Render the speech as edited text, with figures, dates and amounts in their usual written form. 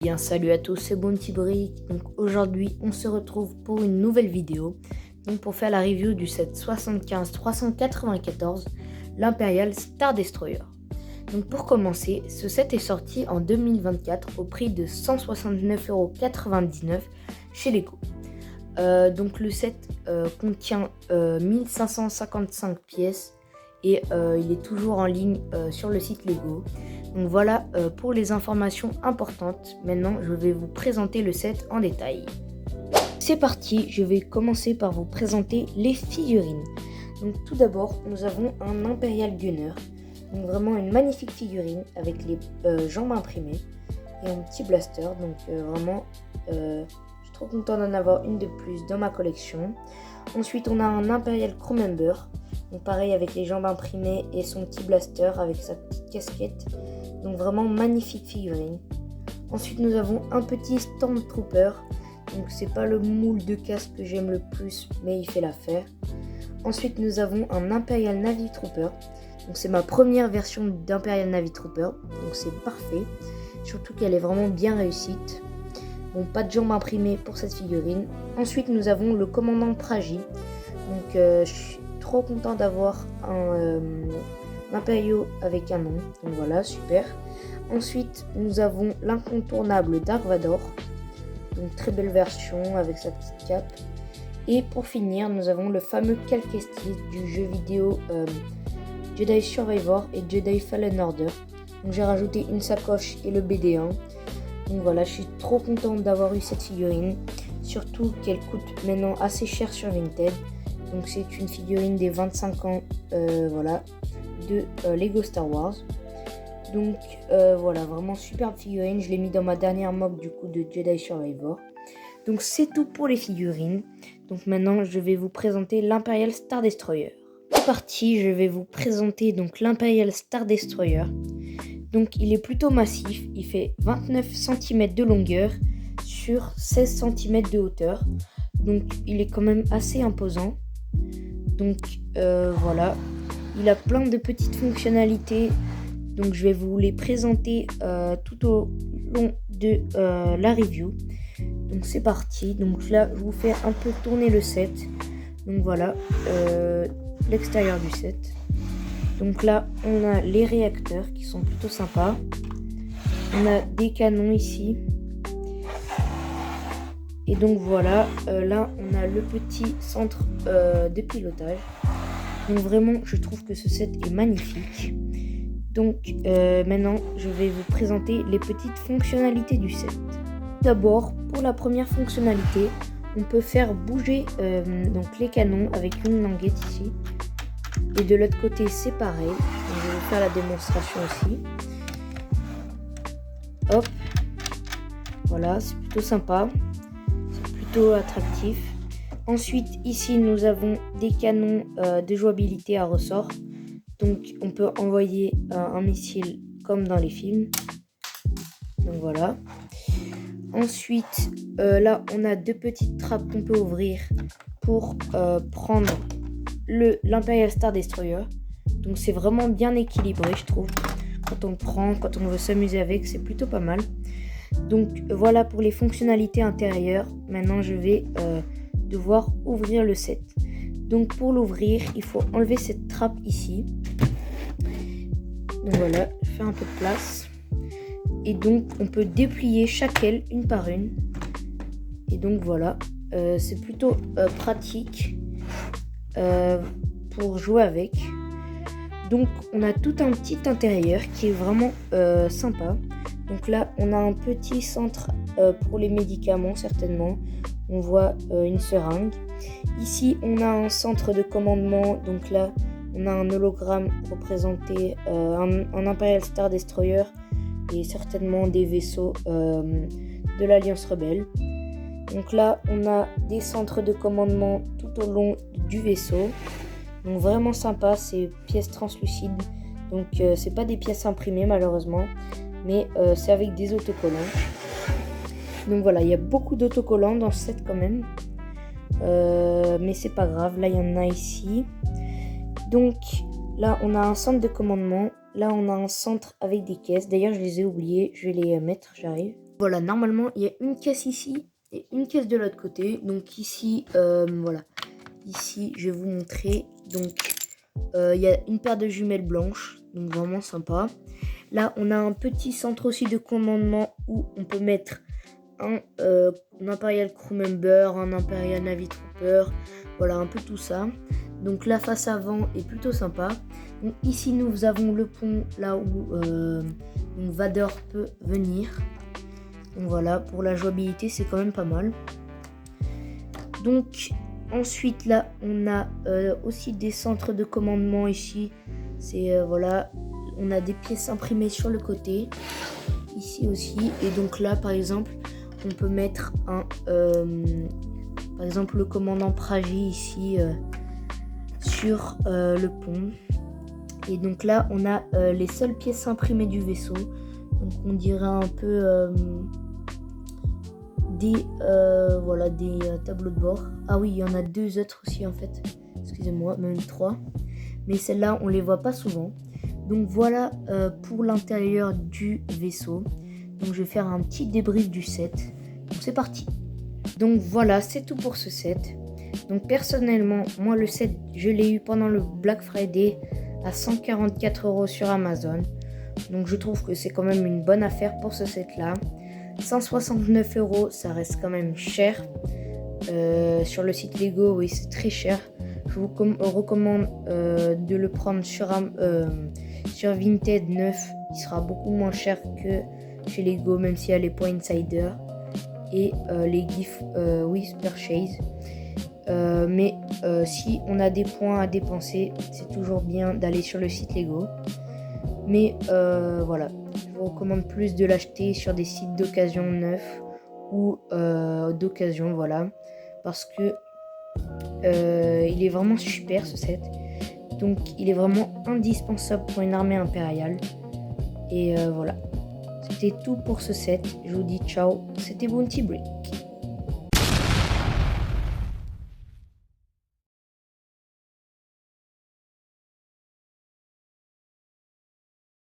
Bien, salut à tous, c'est Bounty Brick. Donc aujourd'hui, on se retrouve pour une nouvelle vidéo. Donc pour faire la review du set 75-394, l'Imperial Star Destroyer. Donc pour commencer, ce set est sorti en 2024 au prix de 169,99€ chez Lego. Donc le set contient 1555 pièces et il est toujours en ligne sur le site Lego. Donc voilà pour les informations importantes. Maintenant, je vais vous présenter le set en détail. C'est parti, je vais commencer par vous présenter les figurines. Donc tout d'abord, nous avons un Imperial Gunner. Donc vraiment une magnifique figurine avec les jambes imprimées et un petit blaster. Donc vraiment, je suis trop content d'en avoir une de plus dans ma collection. Ensuite, on a un Imperial Crewmember. Donc pareil avec les jambes imprimées et son petit blaster avec sa petite casquette. Donc vraiment magnifique figurine. Ensuite nous avons un petit Stormtrooper. Donc c'est pas le moule de casque que j'aime le plus, mais il fait l'affaire. Ensuite nous avons un Imperial Navy Trooper. Donc c'est ma première version d'Imperial Navy Trooper. Donc c'est parfait. Surtout qu'elle est vraiment bien réussite. Bon, pas de jambes imprimées pour cette figurine. Ensuite nous avons le commandant Praji. Donc je suis trop content d'avoir un Impériaux avec un nom. Donc voilà, super. Ensuite, nous avons l'incontournable Dark Vador. Donc très belle version avec sa petite cape. Et pour finir, nous avons le fameux Cal Kestis du jeu vidéo Jedi Survivor et Jedi Fallen Order. Donc j'ai rajouté une sacoche et le BD1. Donc voilà, je suis trop contente d'avoir eu cette figurine. Surtout qu'elle coûte maintenant assez cher sur Vinted. Donc c'est une figurine des 25 ans, voilà, de Lego Star Wars. Donc voilà, vraiment superbe figurine. Je l'ai mis dans ma dernière mock du coup de Jedi Survivor. Donc c'est tout pour les figurines. Donc maintenant je vais vous présenter l'Imperial Star Destroyer. C'est parti, je vais vous présenter donc l'Imperial Star Destroyer. Donc il est plutôt massif, il fait 29 cm de longueur sur 16 cm de hauteur. Donc il est quand même assez imposant. Donc voilà, il a plein de petites fonctionnalités. Donc je vais vous les présenter tout au long de la review. Donc c'est parti. Donc là je vous fais un peu tourner le set. Donc voilà l'extérieur du set. Donc là on a les réacteurs qui sont plutôt sympas. On a des canons ici. Et donc voilà, là on a le petit centre de pilotage. Donc vraiment je trouve que ce set est magnifique. Donc maintenant je vais vous présenter les petites fonctionnalités du set. D'abord pour la première fonctionnalité, on peut faire bouger donc les canons avec une languette ici. Et de l'autre côté c'est pareil. Donc, je vais vous faire la démonstration aussi. Hop, voilà, c'est plutôt sympa. Plutôt attractif. Ensuite ici nous avons des canons de jouabilité à ressort. Donc on peut envoyer un missile comme dans les films. Donc voilà. Ensuite là on a deux petites trappes qu'on peut ouvrir pour prendre l'Imperial Star Destroyer. Donc c'est vraiment bien équilibré je trouve. Quand on le prend, quand on veut s'amuser avec, c'est plutôt pas mal. Donc voilà pour les fonctionnalités intérieures. Maintenant je vais devoir ouvrir le set. Donc pour l'ouvrir il faut enlever cette trappe ici. Donc voilà, je fais un peu de place. Et donc on peut déplier chaque aile une par une. Et donc voilà, c'est plutôt pratique pour jouer avec. Donc on a tout un petit intérieur qui est vraiment sympa. Donc là, on a un petit centre pour les médicaments, certainement. On voit une seringue. Ici, on a un centre de commandement. Donc là, on a un hologramme représenté un Imperial Star Destroyer et certainement des vaisseaux de l'Alliance Rebelle. Donc là, on a des centres de commandement tout au long du vaisseau. Donc vraiment sympa, ces pièces translucides. Donc c'est pas des pièces imprimées malheureusement. Mais c'est avec des autocollants. Donc voilà, il y a beaucoup d'autocollants dans ce set quand même. Mais c'est pas grave, là il y en a ici. Donc là on a un centre de commandement. Là on a un centre avec des caisses. D'ailleurs je les ai oubliés, je vais les mettre, j'arrive. Voilà, normalement, il y a une caisse ici et une caisse de l'autre côté. Donc ici, voilà. Ici, je vais vous montrer. Donc, il y a une paire de jumelles blanches. Donc, vraiment sympa. Là, on a un petit centre aussi de commandement où on peut mettre un Imperial Crew Member, un Imperial Navy Trooper. Voilà, un peu tout ça. Donc, la face avant est plutôt sympa. Donc, ici, nous avons le pont là où Vador peut venir. Donc voilà, pour la jouabilité, c'est quand même pas mal. Donc ensuite là, on a aussi des centres de commandement ici. C'est voilà, on a des pièces imprimées sur le côté. Ici aussi. Et donc là, par exemple, on peut mettre un, par exemple, le commandant Praji ici sur le pont. Et donc là, on a les seules pièces imprimées du vaisseau. Donc on dirait un peu voilà, des tableaux de bord. Ah oui, il y en a 2 autres aussi en fait. Excusez-moi, même 3. Mais celles-là, on les voit pas souvent. Donc voilà pour l'intérieur du vaisseau. Donc je vais faire un petit débrief du set. Donc c'est parti. Donc voilà, c'est tout pour ce set. Donc personnellement, moi le set, je l'ai eu pendant le Black Friday à 144 € sur Amazon. Donc je trouve que c'est quand même une bonne affaire pour ce set là. 169 €, ça reste quand même cher. Sur le site Lego, oui, c'est très cher. Je vous recommande de le prendre sur Vinted 9. Il sera beaucoup moins cher que chez Lego, même s'il y a les points insider et les gift purchase. Mais si on a des points à dépenser, c'est toujours bien d'aller sur le site Lego. Mais voilà, je vous recommande plus de l'acheter sur des sites d'occasion neufs ou d'occasion, voilà. Parce que il est vraiment super ce set. Donc il est vraiment indispensable pour une armée impériale. Et voilà. C'était tout pour ce set. Je vous dis ciao. C'était Bounty Brick.